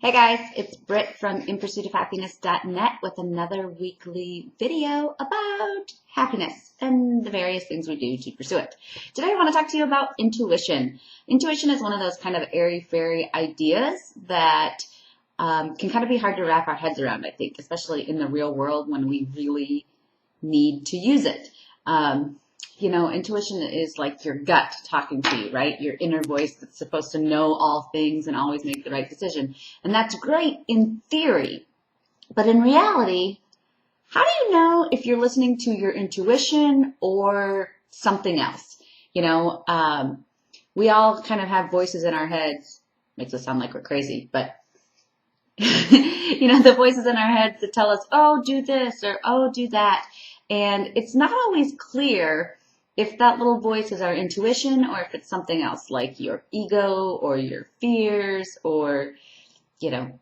Hey guys, it's Britt from InPursuitOfHappiness.net with another weekly video about happiness and the various things we do to pursue it. Today I want to talk to you about intuition. Intuition is one of those kind of airy-fairy ideas that can kind of be hard to wrap our heads around, I think, especially in the real world when we really need to use it. Intuition is like your gut talking to you, right? Your inner voice that's supposed to know all things and always make the right decision. And that's great in theory. But in reality, how do you know if you're listening to your intuition or something else? We all kind of have voices in our heads. Makes us sound like we're crazy, but the voices in our heads that tell us, oh, do this or oh, do that. And it's not always clear if that little voice is our intuition or if it's something else like your ego or your fears or,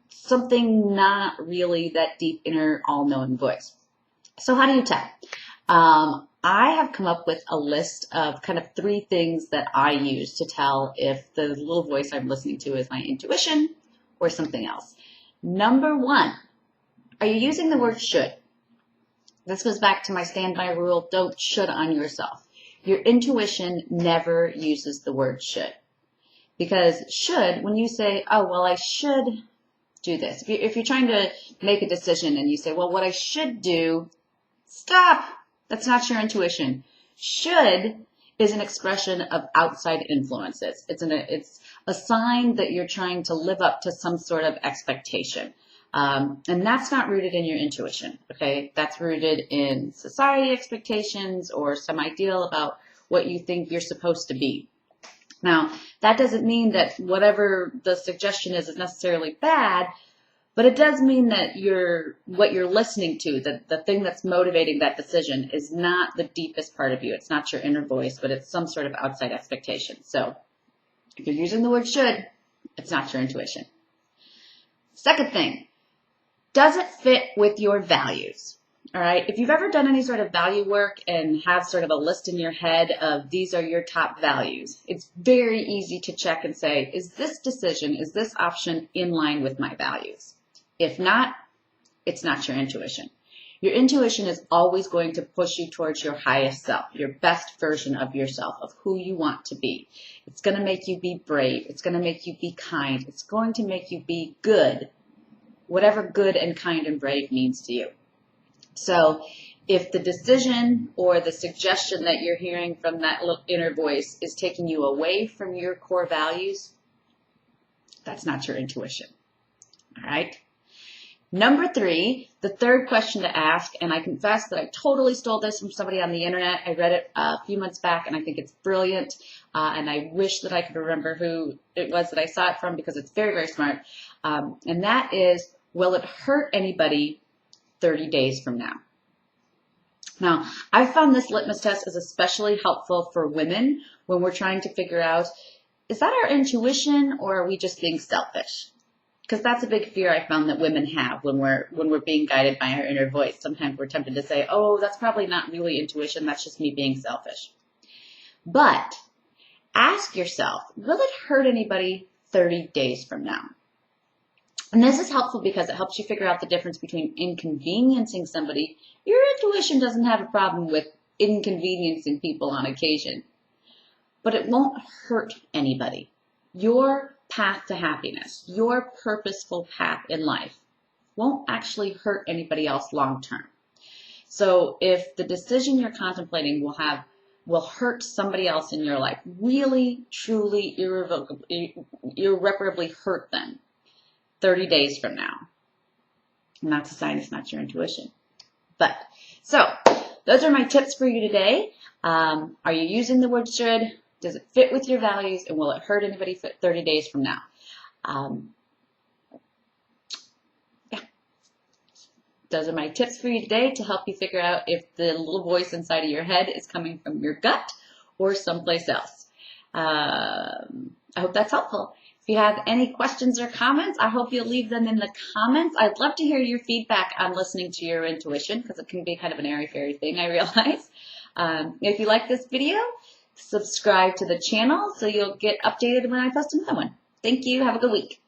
something not really that deep inner all-knowing voice. So how do you tell? I have come up with a list of kind of 3 things that I use to tell if the little voice I'm listening to is my intuition or something else. Number 1, are you using the word should? This goes back to my standby rule, don't should on yourself. Your intuition never uses the word should. Because should, when you say, oh, well, I should do this. If you're trying to make a decision and you say, well, what I should do, stop. That's not your intuition. Should is an expression of outside influences. It's a sign that you're trying to live up to some sort of expectation. And that's not rooted in your intuition, okay? That's rooted in society expectations or some ideal about what you think you're supposed to be. Now, that doesn't mean that whatever the suggestion is necessarily bad, but it does mean that what you're listening to, the thing that's motivating that decision is not the deepest part of you. It's not your inner voice, but it's some sort of outside expectation. So if you're using the word should, it's not your intuition. Second thing. Does it fit with your values? All right. If you've ever done any sort of value work and have sort of a list in your head of these are your top values, it's very easy to check and say, is this decision, is this option in line with my values? If not, it's not your intuition. Your intuition is always going to push you towards your highest self, your best version of yourself, of who you want to be. It's going to make you be brave. It's going to make you be kind. It's going to make you be good. Whatever good and kind and brave means to you. So if the decision or the suggestion that you're hearing from that little inner voice is taking you away from your core values, that's not your intuition. All right. Number 3, the third question to ask, and I confess that I totally stole this from somebody on the internet. I read it a few months back, and I think it's brilliant, and I wish that I could remember who it was that I saw it from because it's very, very smart, and that is, will it hurt anybody 30 days from now? Now, I found this litmus test is especially helpful for women when we're trying to figure out, is that our intuition or are we just being selfish? Because that's a big fear I found that women have when we're being guided by our inner voice. Sometimes we're tempted to say, oh, that's probably not really intuition. That's just me being selfish. But ask yourself, will it hurt anybody 30 days from now? And this is helpful because it helps you figure out the difference between inconveniencing somebody. Your intuition doesn't have a problem with inconveniencing people on occasion, but it won't hurt anybody. Your path to happiness, your purposeful path in life won't actually hurt anybody else long term. So if the decision you're contemplating will hurt somebody else in your life, really, truly, irreparably hurt them 30 days from now, and that's a sign it's not your intuition. So those are my tips for you today. Are you using the word should? Does it fit with your values? And will it hurt anybody 30 days from now? Those are my tips for you today to help you figure out if the little voice inside of your head is coming from your gut or someplace else. I hope that's helpful. If you have any questions or comments, I hope you'll leave them in the comments. I'd love to hear your feedback on listening to your intuition because it can be kind of an airy-fairy thing, I realize. If you like this video, subscribe to the channel so you'll get updated when I post another one. Thank you. Have a good week.